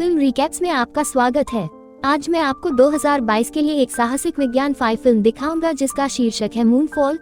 Film recaps में आपका स्वागत है। आज मैं आपको 2022 के लिए एक साहसिक विज्ञान फिल्म दिखाऊंगा जिसका शीर्षक है मूनफॉल।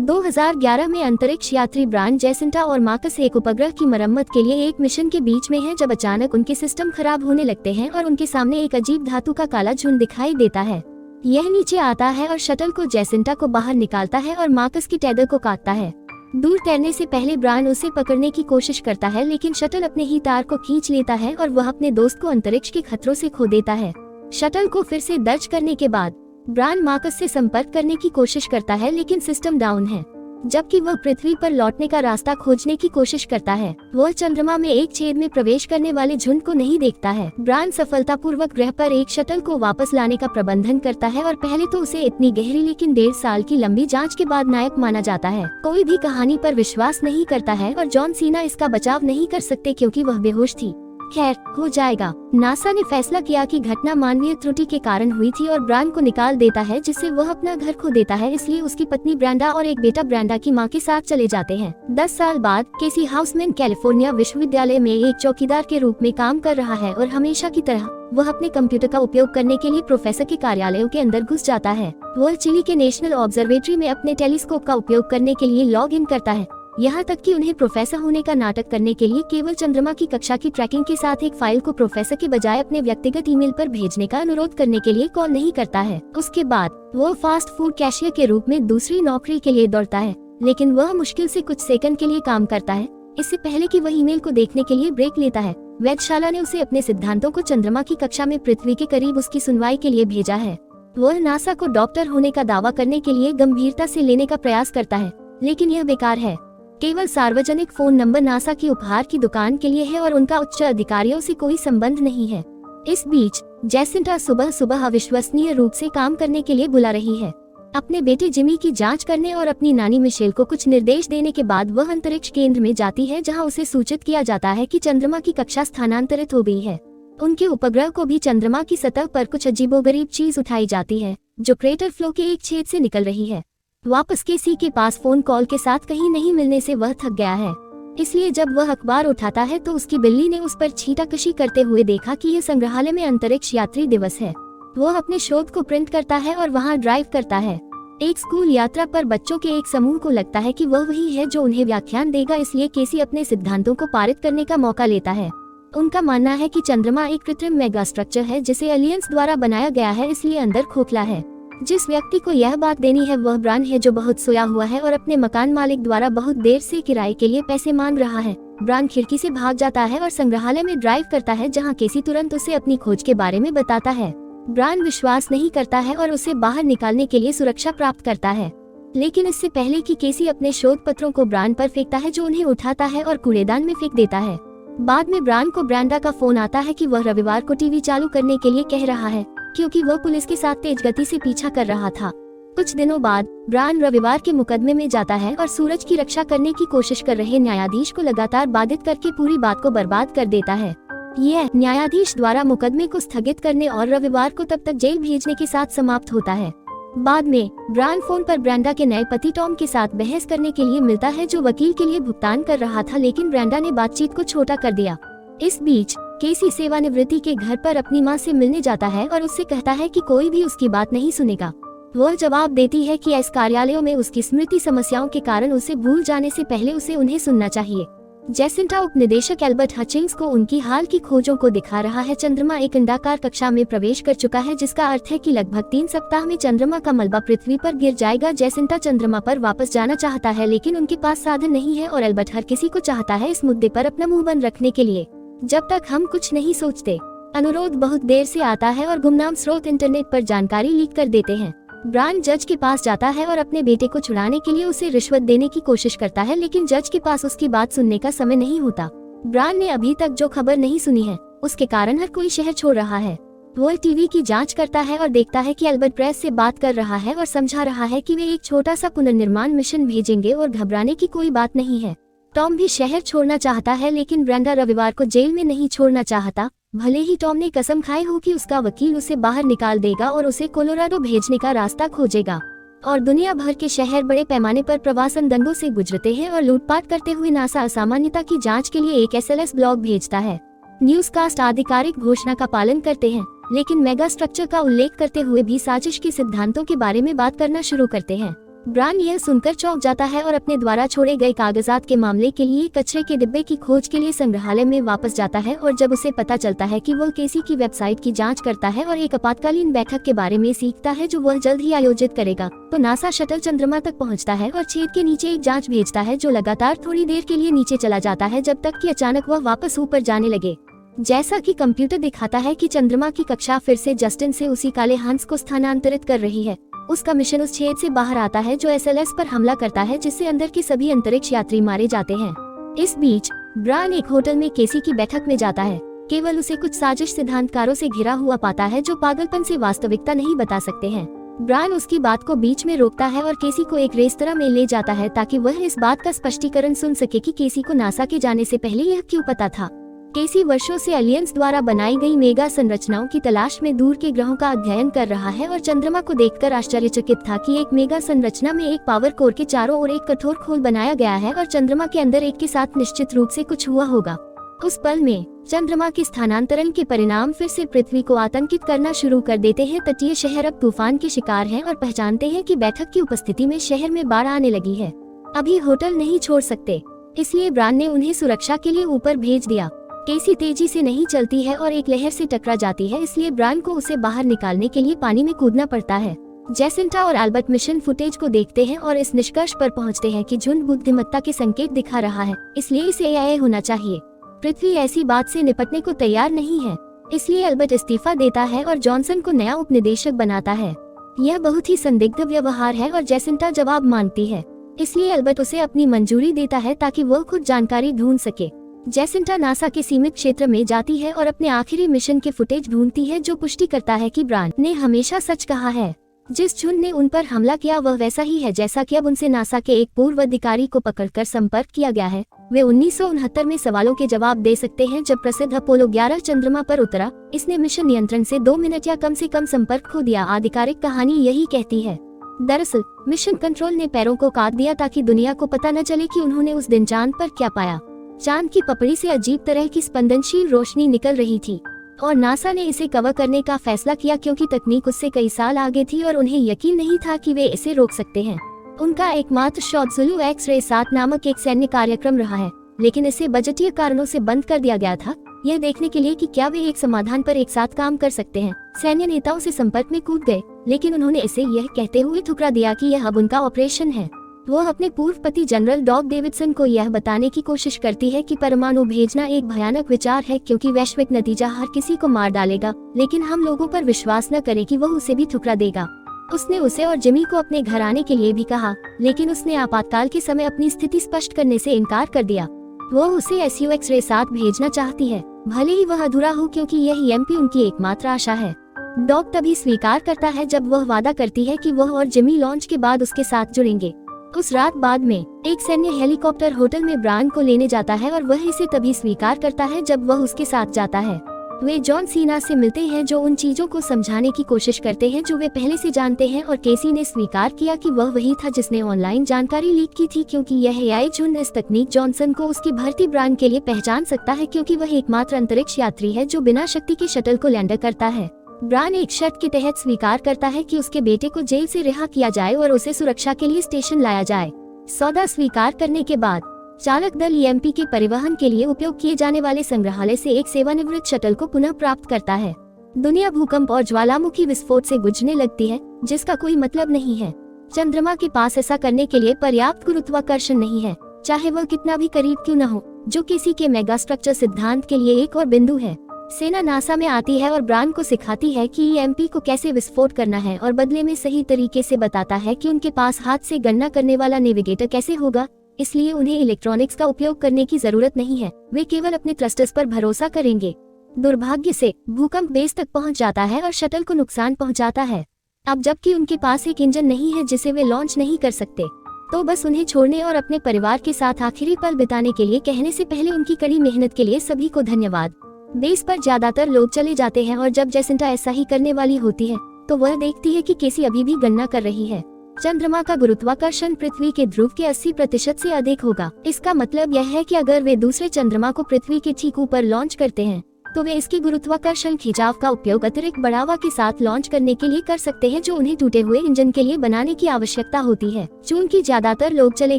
2011 में अंतरिक्ष यात्री ब्रायन जैसिंटा और मार्कस एक उपग्रह की मरम्मत के लिए एक मिशन के बीच में हैं जब अचानक उनके सिस्टम खराब होने लगते हैं और उनके सामने एक अजीब धातु का काला झुंड दिखाई देता है। यह नीचे आता है और शटल को जैसिंटा को बाहर निकालता है और मार्कस की टेडर को काटता है। दूर तैरने से पहले ब्रायन उसे पकड़ने की कोशिश करता है लेकिन शटल अपने ही तार को खींच लेता है और वह अपने दोस्त को अंतरिक्ष के खतरों से खो देता है। शटल को फिर से दर्ज करने के बाद ब्रायन मार्कस से संपर्क करने की कोशिश करता है लेकिन सिस्टम डाउन है। जबकि वह पृथ्वी पर लौटने का रास्ता खोजने की कोशिश करता है, वह चंद्रमा में एक छेद में प्रवेश करने वाले झुंड को नहीं देखता है। ब्रायन सफलतापूर्वक ग्रह पर एक शटल को वापस लाने का प्रबंधन करता है और पहले तो उसे इतनी गहरी लेकिन 1.5 साल की लंबी जांच के बाद नायक माना जाता है। कोई भी कहानी पर विश्वास नहीं करता है और जॉन सीना इसका बचाव नहीं कर सकते क्योंकि वह बेहोश थी। खैर, हो जाएगा। नासा ने फैसला किया कि घटना मानवीय त्रुटि के कारण हुई थी और ब्रायन को निकाल देता है जिससे वह अपना घर खो देता है। इसलिए उसकी पत्नी ब्रेंडा और एक बेटा ब्रेंडा की मां के साथ चले जाते हैं। 10 साल बाद केसी हाउसमैन कैलिफोर्निया विश्वविद्यालय में एक चौकीदार के रूप में काम कर रहा है और हमेशा की तरह वह अपने कंप्यूटर का उपयोग करने के लिए प्रोफेसर के कार्यालयों के अंदर घुस जाता है। वह चिली के नेशनल ऑब्जर्वेटरी में अपने टेलीस्कोप का उपयोग करने के लिए लॉग इन करता है, यहाँ तक कि उन्हें प्रोफेसर होने का नाटक करने के लिए केवल चंद्रमा की कक्षा की ट्रैकिंग के साथ एक फाइल को प्रोफेसर के बजाय अपने व्यक्तिगत ईमेल पर भेजने का अनुरोध करने के लिए कॉल नहीं करता है। उसके बाद वह फास्ट फूड कैशियर के रूप में दूसरी नौकरी के लिए दौड़ता है, लेकिन वह मुश्किल से कुछ सेकंड के लिए काम करता है इससे पहले कि वह ईमेल को देखने के लिए ब्रेक लेता है। वेधशाला ने उसे अपने सिद्धांतों को चंद्रमा की कक्षा में पृथ्वी के करीब उसकी सुनवाई के लिए भेजा है। वह नासा को डॉक्टर होने का दावा करने के लिए गंभीरता से लेने का प्रयास करता है, लेकिन यह बेकार है। केवल सार्वजनिक फोन नंबर नासा की उपहार की दुकान के लिए है और उनका उच्च अधिकारियों से कोई संबंध नहीं है। इस बीच जैसिंटा सुबह सुबह अविश्वसनीय रूप से काम करने के लिए बुला रही है। अपने बेटे जिमी की जांच करने और अपनी नानी मिशेल को कुछ निर्देश देने के बाद वह अंतरिक्ष केंद्र में जाती है जहां उसे सूचित किया जाता है कि चंद्रमा की कक्षा स्थानांतरित हो गई है। उनके उपग्रह को भी चंद्रमा की सतह पर कुछ अजीबोगरीब चीज उठाई जाती है जो क्रेटर फ्लो के एक छेद से निकल रही है। वापस केसी के पास फोन कॉल के साथ कहीं नहीं मिलने से वह थक गया है, इसलिए जब वह अखबार उठाता है तो उसकी बिल्ली ने उस पर छींटाकशी करते हुए देखा कि यह संग्रहालय में अंतरिक्ष यात्री दिवस है। वह अपने शोध को प्रिंट करता है और वहां ड्राइव करता है। एक स्कूल यात्रा पर बच्चों के एक समूह को लगता है कि वह वही है जो उन्हें व्याख्यान देगा, इसलिए केसी अपने सिद्धांतों को पारित करने का मौका लेता है। उनका मानना है कि चंद्रमा एक कृत्रिम मेगा स्ट्रक्चर है जिसे एलियंस द्वारा बनाया गया है, इसलिए अंदर खोखला है। जिस व्यक्ति को यह बात देनी है वह ब्रायन है जो बहुत सोया हुआ है और अपने मकान मालिक द्वारा बहुत देर से किराए के लिए पैसे मांग रहा है। ब्रायन खिड़की से भाग जाता है और संग्रहालय में ड्राइव करता है जहां केसी तुरंत उसे अपनी खोज के बारे में बताता है। ब्रायन विश्वास नहीं करता है और उसे बाहर निकालने के लिए सुरक्षा प्राप्त करता है, लेकिन इससे पहले कि केसी अपने शोध पत्रों को ब्रायन पर फेंकता है जो उन्हें उठाता है और कूड़ेदान में फेंक देता है। बाद में ब्रायन को ब्रेंडा का फोन आता है कि वह रविवार को टीवी चालू करने के लिए कह रहा है क्योंकि वह पुलिस के साथ तेज गति से पीछा कर रहा था। कुछ दिनों बाद ब्रायन रविवार के मुकदमे में जाता है और सूरज की रक्षा करने की कोशिश कर रहे न्यायाधीश को लगातार बाधित करके पूरी बात को बर्बाद कर देता है। यह न्यायाधीश द्वारा मुकदमे को स्थगित करने और रविवार को तब तक जेल भेजने के साथ समाप्त होता है। बाद में ब्रायन फोन पर ब्रेंडा के नए पति टॉम के साथ बहस करने के लिए मिलता है जो वकील के लिए भुगतान कर रहा था, लेकिन ब्रेंडा ने बातचीत को छोटा कर दिया। इस बीच केसी सेवानिवृत्ति के घर पर अपनी मां से मिलने जाता है और उससे कहता है कि कोई भी उसकी बात नहीं सुनेगा। वह जवाब देती है कि इस कार्यालयों में उसकी स्मृति समस्याओं के कारण उसे भूल जाने से पहले उसे उन्हें सुनना चाहिए। जैसिंटा उपनिदेशक एल्बर्ट हचिंग्स को उनकी हाल की खोजों को दिखा रहा है। चंद्रमा एक अंडाकार कक्षा में प्रवेश कर चुका है जिसका अर्थ है कि लगभग 3 सप्ताह में चंद्रमा का मलबा पृथ्वी पर गिर जाएगा। जैसिंटा चंद्रमा पर वापस जाना चाहता है लेकिन उनके पास साधन नहीं है और एल्बर्ट हर किसी को चाहता है इस मुद्दे पर अपना मुंह बंद रखने के लिए जब तक हम कुछ नहीं सोचते। अनुरोध बहुत देर से आता है और गुमनाम स्रोत इंटरनेट पर जानकारी लीक कर देते हैं। ब्रायन जज के पास जाता है और अपने बेटे को छुड़ाने के लिए उसे रिश्वत देने की कोशिश करता है, लेकिन जज के पास उसकी बात सुनने का समय नहीं होता। ब्रायन ने अभी तक जो खबर नहीं सुनी है उसके कारण हर कोई शहर छोड़ रहा है। वह टीवी की जांच करता है और देखता है कि एल्बर्ट प्रेस से बात कर रहा है और समझा रहा है कि वे एक छोटा सा पुनर्निर्माण मिशन भेजेंगे और घबराने की कोई बात नहीं है। टॉम भी शहर छोड़ना चाहता है लेकिन ब्रेंडा रविवार को जेल में नहीं छोड़ना चाहता, भले ही टॉम ने कसम खाई हो कि उसका वकील उसे बाहर निकाल देगा और उसे कोलोराडो भेजने का रास्ता खोजेगा। और दुनिया भर के शहर बड़े पैमाने पर प्रवासन दंगों से गुजरते हैं और लूटपाट करते हुए नासा असामान्यता की जांच के लिए एक एसएलएस ब्लॉग भेजता है। न्यूज़कास्ट आधिकारिक घोषणा का पालन करते हैं, लेकिन मेगा स्ट्रक्चर का उल्लेख करते हुए भी साजिश के सिद्धांतों के बारे में बात करना शुरू करते हैं। ब्रान यह सुनकर चौंक जाता है और अपने द्वारा छोड़े गए कागजात के मामले के लिए कचरे के डिब्बे की खोज के लिए संग्रहालय में वापस जाता है। और जब उसे पता चलता है कि वह केसी की वेबसाइट की जांच करता है और एक आपातकालीन बैठक के बारे में सीखता है जो वह जल्द ही आयोजित करेगा, तो नासा शटल चंद्रमा तक पहुंचता है और छेद के नीचे एक जांच भेजता है जो लगातार थोड़ी देर के लिए नीचे चला जाता है जब तक कि अचानक वह वापस ऊपर जाने लगे। जैसा कि कंप्यूटर दिखाता है कि चंद्रमा की कक्षा फिर से जस्टिन से उसी काले हंस को स्थानांतरित कर रही है। उसका मिशन उस छेद से बाहर आता है जो एसएलएस पर हमला करता है, जिससे अंदर के सभी अंतरिक्ष यात्री मारे जाते हैं। इस बीच ब्रान एक होटल में केसी की बैठक में जाता है। केवल उसे कुछ साजिश सिद्धांतकारों से घिरा हुआ पाता है जो पागलपन से वास्तविकता नहीं बता सकते हैं। ब्रान उसकी बात को बीच में रोकता है और केसी को एक रेस्तरां में ले जाता है ताकि वह इस बात का स्पष्टीकरण सुन सके कि केसी को नासा के जाने से पहले यह क्यों पता था। केसी वर्षों से एलियंस द्वारा बनाई गई मेगा संरचनाओं की तलाश में दूर के ग्रहों का अध्ययन कर रहा है और चंद्रमा को देखकर आश्चर्यचकित था कि एक मेगा संरचना में एक पावर कोर के चारों ओर एक कठोर खोल बनाया गया है और चंद्रमा के अंदर एक के साथ निश्चित रूप से कुछ हुआ होगा। उस पल में चंद्रमा के स्थानांतरण के परिणाम फिर से पृथ्वी को आतंकित करना शुरू कर देते हैं। तटीय शहर अब तूफान के शिकार हैं और पहचानते हैं कि बैठक की उपस्थिति में शहर में बाढ़ आने लगी है। अभी होटल नहीं छोड़ सकते, इसलिए ब्रान ने उन्हें सुरक्षा के लिए ऊपर भेज दिया। केसी तेजी से नहीं चलती है और एक लहर से टकरा जाती है, इसलिए ब्रान को उसे बाहर निकालने के लिए पानी में कूदना पड़ता है। जेसिंटा और एल्बर्ट मिशन फुटेज को देखते हैं और इस निष्कर्ष पर पहुंचते हैं कि झुंड बुद्धिमत्ता के संकेत दिखा रहा है, इसलिए इसे एआई होना चाहिए। पृथ्वी ऐसी बात से निपटने को तैयार नहीं है, इसलिए एल्बर्ट इस्तीफा देता है और जॉनसन को नया उपनिदेशक बनाता है। यह बहुत ही संदिग्ध व्यवहार है और जेसिंटा जवाब मांगती है, इसलिए एल्बर्ट उसे अपनी मंजूरी देता है ताकि वह खुद जानकारी ढूंढ सके। जेसिंटा नासा के सीमित क्षेत्र में जाती है और अपने आखिरी मिशन के फुटेज ढूंढती है जो पुष्टि करता है कि ब्रान ने हमेशा सच कहा है। जिस झुंड ने उन पर हमला किया वह वैसा ही है जैसा कि अब उनसे नासा के एक पूर्व अधिकारी को पकड़कर संपर्क किया गया है। वे 1969 में सवालों के जवाब दे सकते हैं जब प्रसिद्ध अपोलो 11 चंद्रमा पर उतरा। इसने मिशन नियंत्रण से 2 मिनट या कम से कम संपर्क खो दिया। आधिकारिक कहानी यही कहती है। दरअसल मिशन कंट्रोल ने पैरों को काट दिया ताकि दुनिया को पता न चले कि उन्होंने उस दिन चांद पर क्या पाया। चांद की पपड़ी से अजीब तरह की स्पंदनशील रोशनी निकल रही थी और नासा ने इसे कवर करने का फैसला किया क्योंकि तकनीक उससे कई साल आगे थी और उन्हें यकीन नहीं था कि वे इसे रोक सकते हैं। उनका एकमात्र शॉट ज़ुलू एक्स-रे 7 नामक एक सैन्य कार्यक्रम रहा है, लेकिन इसे बजटीय कारणों से बंद कर दिया गया था, यह देखने के लिए कि क्या वे एक समाधान पर एक साथ काम कर सकते हैं। सैन्य नेताओं से संपर्क में कूद गए, लेकिन उन्होंने इसे यह कहते हुए ठुकरा दिया कि यह अब उनका ऑपरेशन है। वह अपने पूर्व पति जनरल डॉग डेविडसन को यह बताने की कोशिश करती है कि परमाणु भेजना एक भयानक विचार है क्योंकि वैश्विक नतीजा हर किसी को मार डालेगा, लेकिन हम लोगों पर विश्वास न करें कि वह उसे भी ठुकरा देगा। उसने उसे और जिमी को अपने घर आने के लिए भी कहा, लेकिन उसने आपातकाल के समय अपनी स्थिति स्पष्ट करने से इनकार कर दिया। वह उसे SU एक्स-रे 7 भेजना चाहती है, भले ही वह अधूरा हो क्योंकि यह EMP उनकी एकमात्र आशा है। डॉग तभी स्वीकार करता है जब वह वादा करती है कि वह और जिमी लॉन्च के बाद उसके साथ जुड़ेंगे। उस रात बाद में एक सैन्य हेलीकॉप्टर होटल में ब्रान को लेने जाता है और वह इसे तभी स्वीकार करता है जब वह उसके साथ जाता है। वे जॉन सीना से मिलते हैं जो उन चीजों को समझाने की कोशिश करते हैं जो वे पहले से जानते हैं और केसी ने स्वीकार किया कि वह वही था जिसने ऑनलाइन जानकारी लीक की थी क्योंकि यह एआई झुंड इस तकनीक जॉनसन को उसकी भर्ती ब्रान के लिए पहचान सकता है क्योंकि वह एकमात्र अंतरिक्ष यात्री है जो बिना शक्ति के शटल को लैंड करता है। ब्रान एक शर्त के तहत स्वीकार करता है कि उसके बेटे को जेल से रिहा किया जाए और उसे सुरक्षा के लिए स्टेशन लाया जाए। सौदा स्वीकार करने के बाद चालक दल EMP के परिवहन के लिए उपयोग किए जाने वाले संग्रहालय से एक सेवानिवृत्त शटल को पुनः प्राप्त करता है। दुनिया भूकंप और ज्वालामुखी विस्फोट से गुजरने लगती है जिसका कोई मतलब नहीं है। चंद्रमा के पास ऐसा करने के लिए पर्याप्त गुरुत्वाकर्षण नहीं है, चाहे वह कितना भी करीब क्यों न हो, जो किसी के मेगा स्ट्रक्चर सिद्धांत के लिए एक और बिंदु है। सेना नासा में आती है और ब्रान को सिखाती है कि EMP को कैसे विस्फोट करना है और बदले में सही तरीके से बताता है कि उनके पास हाथ से गणना करने वाला नेविगेटर कैसे होगा, इसलिए उन्हें इलेक्ट्रॉनिक्स का उपयोग करने की जरूरत नहीं है। वे केवल अपने थ्रस्टर्स पर भरोसा करेंगे। दुर्भाग्य से भूकंप बेस तक पहुंच जाता है और शटल को नुकसान पहुंचाता है। अब जबकि उनके पास एक इंजन नहीं है जिसे वे लॉन्च नहीं कर सकते, तो बस उन्हें छोड़ने और अपने परिवार के साथ आखिरी पल बिताने के लिए कहने से पहले उनकी कड़ी मेहनत के लिए सभी को धन्यवाद। बेस पर ज्यादातर लोग चले जाते हैं और जब जेसिंटा ऐसा ही करने वाली होती है तो वह देखती है कि केसी अभी भी गणना कर रही है। चंद्रमा का गुरुत्वाकर्षण पृथ्वी के ध्रुव के 80% से अधिक होगा। इसका मतलब यह है कि अगर वे दूसरे चंद्रमा को पृथ्वी के ठीक ऊपर लॉन्च करते हैं तो वे इसके गुरुत्वाकर्षण खिंचाव का उपयोग अतिरिक्त बढ़ावा के साथ लॉन्च करने के लिए कर सकते हैं, जो उन्हें टूटे हुए इंजन के लिए बनाने की आवश्यकता होती है। चूंकि ज्यादातर लोग चले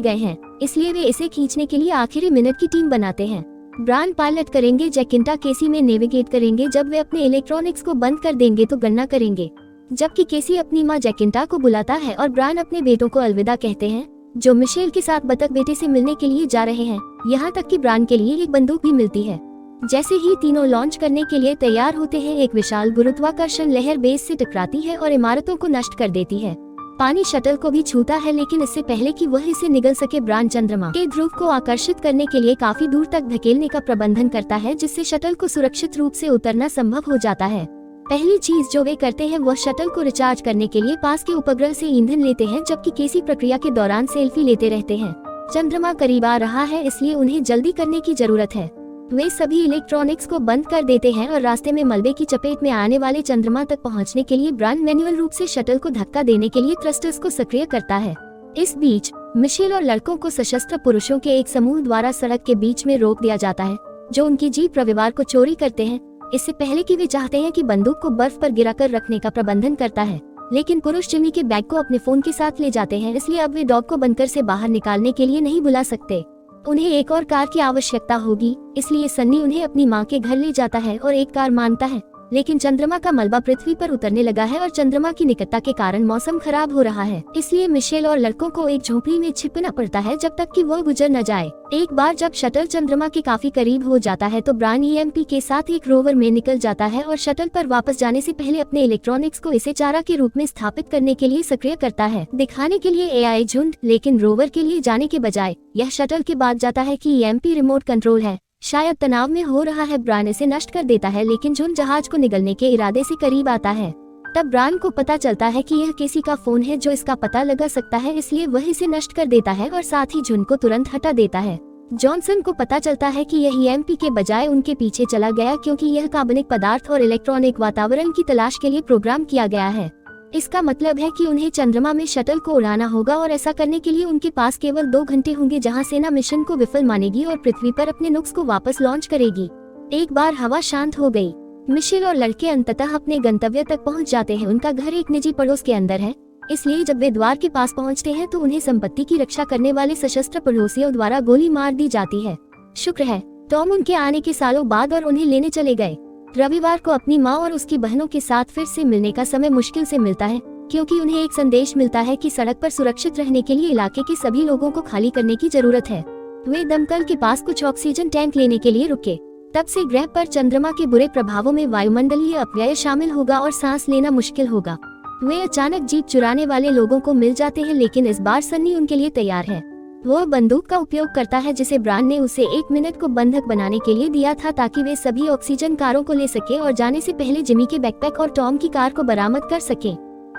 गए हैं, इसलिए वे इसे खींचने के लिए आखिरी मिनट की टीम बनाते हैं। ब्रान पायलट करेंगे, जैकिंटा केसी में नेविगेट करेंगे। जब वे अपने इलेक्ट्रॉनिक्स को बंद कर देंगे तो गणना करेंगे, जबकि केसी अपनी माँ जैकिंटा को बुलाता है और ब्रान अपने बेटों को अलविदा कहते हैं, जो मिशेल के साथ बतख बेटे से मिलने के लिए जा रहे हैं। यहाँ तक कि ब्रान के लिए एक बंदूक भी मिलती है। जैसे ही तीनों लॉन्च करने के लिए तैयार होते हैं, एक विशाल गुरुत्वाकर्षण लहर बेस से टकराती है और इमारतों को नष्ट कर देती है। पानी शटल को भी छूता है, लेकिन इससे पहले कि वह इसे निगल सके, ब्रान चंद्रमा के ध्रुव को आकर्षित करने के लिए काफी दूर तक धकेलने का प्रबंधन करता है, जिससे शटल को सुरक्षित रूप से उतरना संभव हो जाता है। पहली चीज जो वे करते हैं वह शटल को रिचार्ज करने के लिए पास के उपग्रह से ईंधन लेते हैं, जबकि केसी प्रक्रिया के दौरान सेल्फी लेते रहते हैं। चंद्रमा करीब आ रहा है, इसलिए उन्हें जल्दी करने की जरूरत है। वे सभी इलेक्ट्रॉनिक्स को बंद कर देते हैं और रास्ते में मलबे की चपेट में आने वाले चंद्रमा तक पहुंचने के लिए ब्रान मैन्युअल रूप से शटल को धक्का देने के लिए थ्रस्टर्स को सक्रिय करता है। इस बीच मिशेल और लड़कों को सशस्त्र पुरुषों के एक समूह द्वारा सड़क के बीच में रोक दिया जाता है, जो उनकी जीप रविवार को चोरी करते हैं। इससे पहले कि वे चाहते हैं कि बंदूक को बर्फ पर गिराकर रखने का प्रबंधन करता है, लेकिन पुरुष जिमी के बैग को अपने फोन के साथ ले जाते हैं, इसलिए अब वे डॉग को बंकर से बाहर निकालने के लिए नहीं बुला सकते। उन्हें एक और कार की आवश्यकता होगी, इसलिए सन्नी उन्हें अपनी माँ के घर ले जाता है और एक कार मांगता है, लेकिन चंद्रमा का मलबा पृथ्वी पर उतरने लगा है और चंद्रमा की निकटता के कारण मौसम खराब हो रहा है। इसलिए मिशेल और लड़कों को एक झोपड़ी में छिपना पड़ता है जब तक कि वह गुजर न जाए। एक बार जब शटल चंद्रमा के काफी करीब हो जाता है तो ब्रान ईएमपी के साथ एक रोवर में निकल जाता है और शटल पर वापस जाने से पहले अपने इलेक्ट्रॉनिक्स को इसे चारा के रूप में स्थापित करने के लिए सक्रिय करता है, दिखाने के लिए एआई झुंड। लेकिन रोवर के लिए जाने के बजाय यह शटल के बाद जाता है कि ईएमपी रिमोट कंट्रोल है, शायद तनाव में हो रहा है। ब्रान इसे नष्ट कर देता है, लेकिन झुंड जहाज को निगलने के इरादे से करीब आता है। तब ब्रान को पता चलता है कि यह केसी का फोन है जो इसका पता लगा सकता है, इसलिए वह इसे नष्ट कर देता है और साथ ही झुंड को तुरंत हटा देता है। जॉनसन को पता चलता है कि यह ईएमपी के बजाय उनके पीछे चला गया, क्योंकि यह कार्बनिक पदार्थ और इलेक्ट्रॉनिक वातावरण की तलाश के लिए प्रोग्राम किया गया है। इसका मतलब है कि उन्हें चंद्रमा में शटल को उड़ाना होगा और ऐसा करने के लिए उनके पास केवल 2 घंटे होंगे, जहां सेना मिशन को विफल मानेगी और पृथ्वी पर अपने नुक्स को वापस लॉन्च करेगी। एक बार हवा शांत हो गई, मिशेल और लड़के अंततः अपने गंतव्य तक पहुंच जाते हैं। उनका घर एक निजी पड़ोस के अंदर है, इसलिए जब वे द्वार के पास पहुंचते हैं तो उन्हें संपत्ति की रक्षा करने वाले सशस्त्र पड़ोसियों द्वारा गोली मार दी जाती है। शुक्र है टॉम उनके आने के सालों बाद और उन्हें लेने चले गए। रविवार को अपनी माँ और उसकी बहनों के साथ फिर से मिलने का समय मुश्किल से मिलता है, क्योंकि उन्हें एक संदेश मिलता है कि सड़क पर सुरक्षित रहने के लिए इलाके के सभी लोगों को खाली करने की जरूरत है। वे दमकल के पास कुछ ऑक्सीजन टैंक लेने के लिए रुके। तब से ग्रह पर चंद्रमा के बुरे प्रभावों में वायुमंडलीय अपव्यय शामिल होगा और सांस लेना मुश्किल होगा। वे अचानक जीप चुराने वाले लोगों को मिल जाते हैं, लेकिन इस बार सन्नी उनके लिए तैयार है। वह बंदूक का उपयोग करता है जिसे ब्रान ने उसे 1 मिनट को बंधक बनाने के लिए दिया था, ताकि वे सभी ऑक्सीजन कारों को ले सके और जाने से पहले जिमी के बैकपैक और टॉम की कार को बरामद कर सके।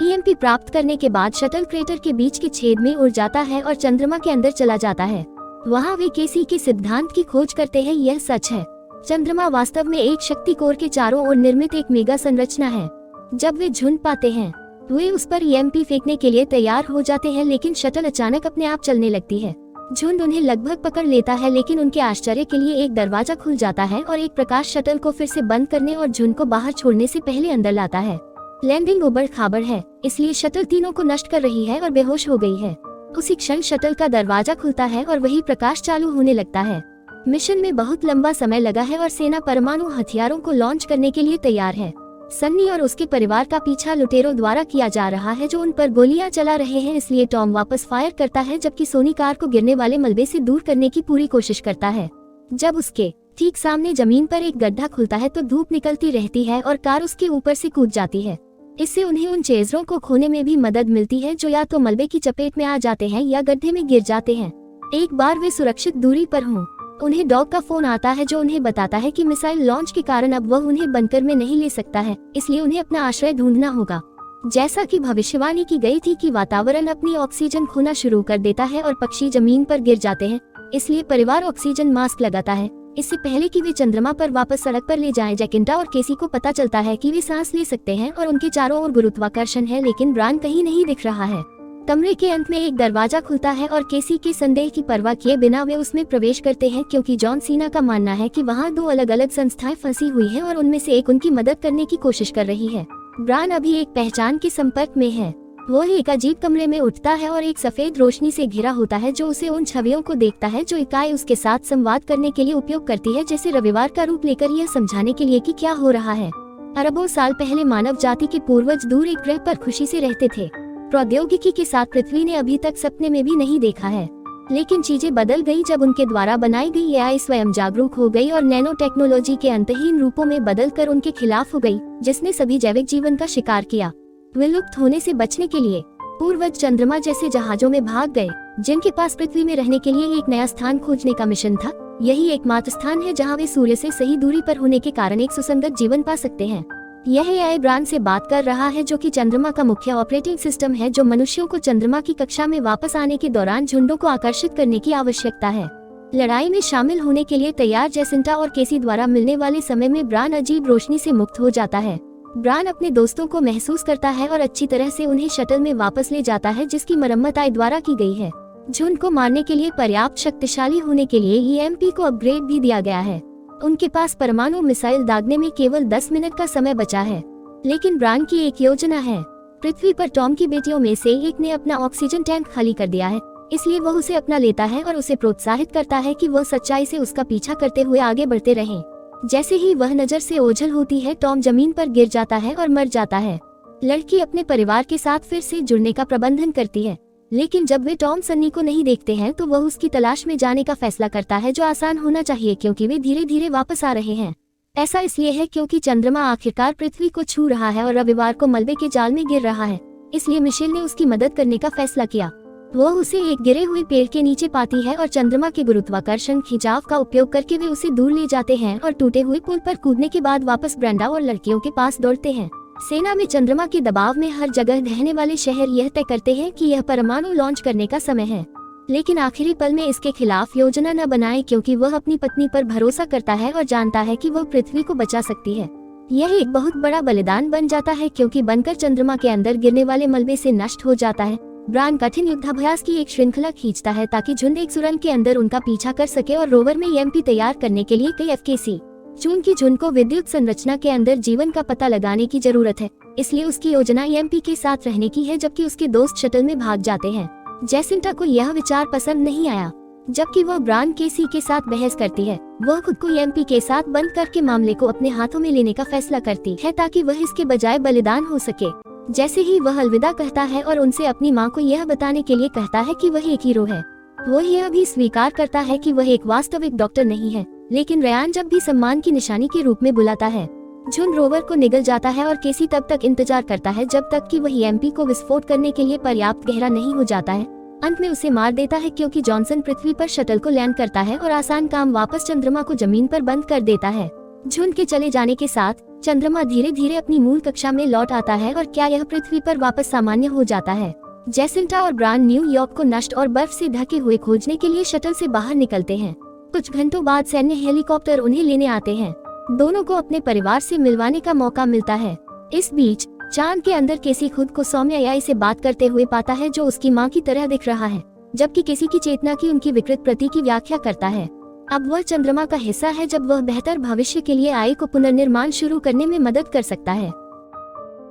ईएमपी प्राप्त करने के बाद शटल क्रेटर के बीच के छेद में उड़ जाता है और चंद्रमा के अंदर चला जाता है। वहाँ वे केसी के सिद्धांत की खोज करते हैं। यह सच है, चंद्रमा वास्तव में एक शक्ति कोर के चारों ओर निर्मित एक मेगा संरचना है। जब वे झुंड पाते हैं वे उस पर ईएमपी फेंकने के लिए तैयार हो जाते हैं, लेकिन शटल अचानक अपने आप चलने लगती है। झुंड उन्हें लगभग पकड़ लेता है, लेकिन उनके आश्चर्य के लिए एक दरवाजा खुल जाता है और एक प्रकाश शटल को फिर से बंद करने और झुंड को बाहर छोड़ने से पहले अंदर लाता है। लैंडिंग उबड़ खाबड़ है, इसलिए शटल तीनों को नष्ट कर रही है और बेहोश हो गई है। उसी क्षण शटल का दरवाजा खुलता है और वही प्रकाश चालू होने लगता है। मिशन में बहुत लंबा समय लगा है और सेना परमाणु हथियारों को लॉन्च करने के लिए तैयार है। सन्नी और उसके परिवार का पीछा लुटेरों द्वारा किया जा रहा है जो उन पर गोलियां चला रहे हैं, इसलिए टॉम वापस फायर करता है, जबकि सोनी कार को गिरने वाले मलबे से दूर करने की पूरी कोशिश करता है। जब उसके ठीक सामने जमीन पर एक गड्ढा खुलता है तो धूप निकलती रहती है और कार उसके ऊपर से कूद जाती है। इससे उन्हें उन चेजरों को खोने में भी मदद मिलती है जो या तो मलबे की चपेट में आ जाते हैं या गड्ढे में गिर जाते हैं। एक बार वे सुरक्षित दूरी पर हों, उन्हें डॉग का फोन आता है जो उन्हें बताता है कि मिसाइल लॉन्च के कारण अब वह उन्हें बंकर में नहीं ले सकता है, इसलिए उन्हें अपना आश्रय ढूंढना होगा। जैसा कि भविष्यवाणी की गई थी कि वातावरण अपनी ऑक्सीजन खोना शुरू कर देता है और पक्षी जमीन पर गिर जाते हैं, इसलिए परिवार ऑक्सीजन मास्क लगाता है। इससे पहले कि वे चंद्रमा पर वापस सड़क पर ले जाएं, जैकिंटा और केसी को पता चलता है कि वे सांस ले सकते हैं और उनके चारों ओर गुरुत्वाकर्षण है, लेकिन ब्रान कहीं नहीं दिख रहा है। कमरे के अंत में एक दरवाजा खुलता है और केसी के संदेह की परवाह किए बिना वे उसमें प्रवेश करते हैं, क्योंकि जॉन सीना का मानना है कि वहाँ 2 अलग-अलग संस्थाएं फंसी हुई हैं और उनमें से एक उनकी मदद करने की कोशिश कर रही है। ब्रान अभी एक पहचान के संपर्क में है। वो एक अजीब कमरे में उठता है और एक सफेद रोशनी से घिरा होता है जो उसे उन छवियों को देखता है जो इकाई उसके साथ संवाद करने के लिए उपयोग करती है, जैसे रविवार का रूप लेकर यह समझाने के लिए कि क्या हो रहा है। अरबों साल पहले मानव जाति के पूर्वज दूर एक ग्रह पर खुशी से रहते थे। प्रौद्योगिकी के साथ पृथ्वी ने अभी तक सपने में भी नहीं देखा है, लेकिन चीजें बदल गई जब उनके द्वारा बनाई गई एआई स्वयं जागरूक हो गई और नैनो टेक्नोलॉजी के अंतहीन रूपों में बदलकर उनके खिलाफ हो गई, जिसने सभी जैविक जीवन का शिकार किया। विलुप्त होने से बचने के लिए पूर्वज चंद्रमा जैसे जहाजों में भाग गए, जिनके पास पृथ्वी में रहने के लिए एक नया स्थान खोजने का मिशन था। यही एकमात्र स्थान है जहां वे सूर्य से सही दूरी पर होने के कारण एक सुसंगत जीवन पा सकते हैं। यह एआई ब्रान से बात कर रहा है, जो कि चंद्रमा का मुख्य ऑपरेटिंग सिस्टम है, जो मनुष्यों को चंद्रमा की कक्षा में वापस आने के दौरान झुंडों को आकर्षित करने की आवश्यकता है। लड़ाई में शामिल होने के लिए तैयार जैसिंटा और केसी द्वारा मिलने वाले समय में ब्रान अजीब रोशनी से मुक्त हो जाता है। ब्रान अपने दोस्तों को महसूस करता है और अच्छी तरह से उन्हें शटल में वापस ले जाता है, जिसकी मरम्मत आई द्वारा की गई है। झुंड को मारने के लिए पर्याप्त शक्तिशाली होने के लिए ईएमपी को अपग्रेड भी दिया गया है। उनके पास परमाणु मिसाइल दागने में केवल 10 मिनट का समय बचा है, लेकिन ब्रान की एक योजना है। पृथ्वी पर टॉम की बेटियों में से एक ने अपना ऑक्सीजन टैंक खाली कर दिया है, इसलिए वह उसे अपना लेता है और उसे प्रोत्साहित करता है कि वह सच्चाई से उसका पीछा करते हुए आगे बढ़ते रहें। जैसे ही वह नजर से ओझल होती है, टॉम जमीन पर गिर जाता है और मर जाता है। लड़की अपने परिवार के साथ फिर से जुड़ने का प्रबंधन करती है, लेकिन जब वे टॉम सन्नी को नहीं देखते हैं तो वह उसकी तलाश में जाने का फैसला करता है, जो आसान होना चाहिए क्योंकि वे धीरे धीरे वापस आ रहे हैं। ऐसा इसलिए है क्योंकि चंद्रमा आखिरकार पृथ्वी को छू रहा है और रविवार को मलबे के जाल में गिर रहा है, इसलिए मिशेल ने उसकी मदद करने का फैसला किया। वह उसे एक गिरे हुए पेड़ के नीचे पाती है और चंद्रमा के गुरुत्वाकर्षण खिंचाव का उपयोग करके वे उसे दूर ले जाते हैं और टूटे हुए पुल पर कूदने के बाद वापस ब्रेंडा और लड़कियों के पास दौड़ते हैं। सेना में चंद्रमा के दबाव में हर जगह रहने वाले शहर यह तय करते हैं कि यह परमाणु लॉन्च करने का समय है, लेकिन आखिरी पल में इसके खिलाफ योजना न बनाए, क्योंकि वह अपनी पत्नी पर भरोसा करता है और जानता है कि वह पृथ्वी को बचा सकती है। यह एक बहुत बड़ा बलिदान बन जाता है, क्योंकि बनकर चंद्रमा के अंदर गिरने वाले मलबे से नष्ट हो जाता है। ब्रान कठिन युद्धाभ्यास की एक श्रृंखला खींचता है ताकि झुंड एक सुरंग के अंदर उनका पीछा कर सके और रोवर में ईएमपी तैयार करने के लिए कई एफकेसी चून की झुंड को विद्युत संरचना के अंदर जीवन का पता लगाने की जरूरत है, इसलिए उसकी योजना ईएमपी के साथ रहने की है, जबकि उसके दोस्त शटल में भाग जाते हैं। जैसिंटा को यह विचार पसंद नहीं आया, जबकि वह ब्रान केसी के साथ बहस करती है। वह खुद को ईएमपी के साथ बंद करके मामले को अपने हाथों में लेने का फैसला करती है ताकि वह इसके बजाय बलिदान हो सके। जैसे ही वह अलविदा कहता है और उनसे अपनी मां को यह बताने के लिए कहता है कि वह एक हीरो है, वो यह भी स्वीकार करता है कि वह एक वास्तविक डॉक्टर नहीं है, लेकिन रयान जब भी सम्मान की निशानी के रूप में बुलाता है। झुंड रोवर को निगल जाता है और केसी तब तक इंतजार करता है जब तक कि वह ईएमपी को विस्फोट करने के लिए पर्याप्त गहरा नहीं हो जाता है। अंत में उसे मार देता है, क्योंकि जॉनसन पृथ्वी पर शटल को लैंड करता है और आसान काम वापस चंद्रमा को जमीन पर बंद कर देता है। झुंड के चले जाने के साथ चंद्रमा धीरे धीरे अपनी मूल कक्षा में लौट आता है और क्या यह पृथ्वी पर वापस सामान्य हो जाता है। जैसिंटा और ब्रान न्यूयॉर्क को नष्ट और बर्फ से ढके हुए खोजने के लिए शटल से बाहर निकलते हैं। कुछ घंटों बाद सैन्य हेलीकॉप्टर उन्हें लेने आते हैं। दोनों को अपने परिवार से मिलवाने का मौका मिलता है। इस बीच चांद के अंदर केसी खुद को सौम्य एआई से बात करते हुए पाता है, जो उसकी मां की तरह दिख रहा है, जबकि केसी की चेतना की उनकी विकृत प्रति की व्याख्या करता है। अब वह चंद्रमा का हिस्सा है, जब वह बेहतर भविष्य के लिए एआई को पुनर्निर्माण शुरू करने में मदद कर सकता है।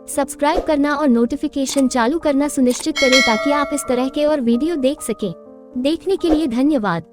सब्सक्राइब करना और नोटिफिकेशन चालू करना सुनिश्चित करें ताकि आप इस तरह के और वीडियो देख सकें। देखने के लिए धन्यवाद।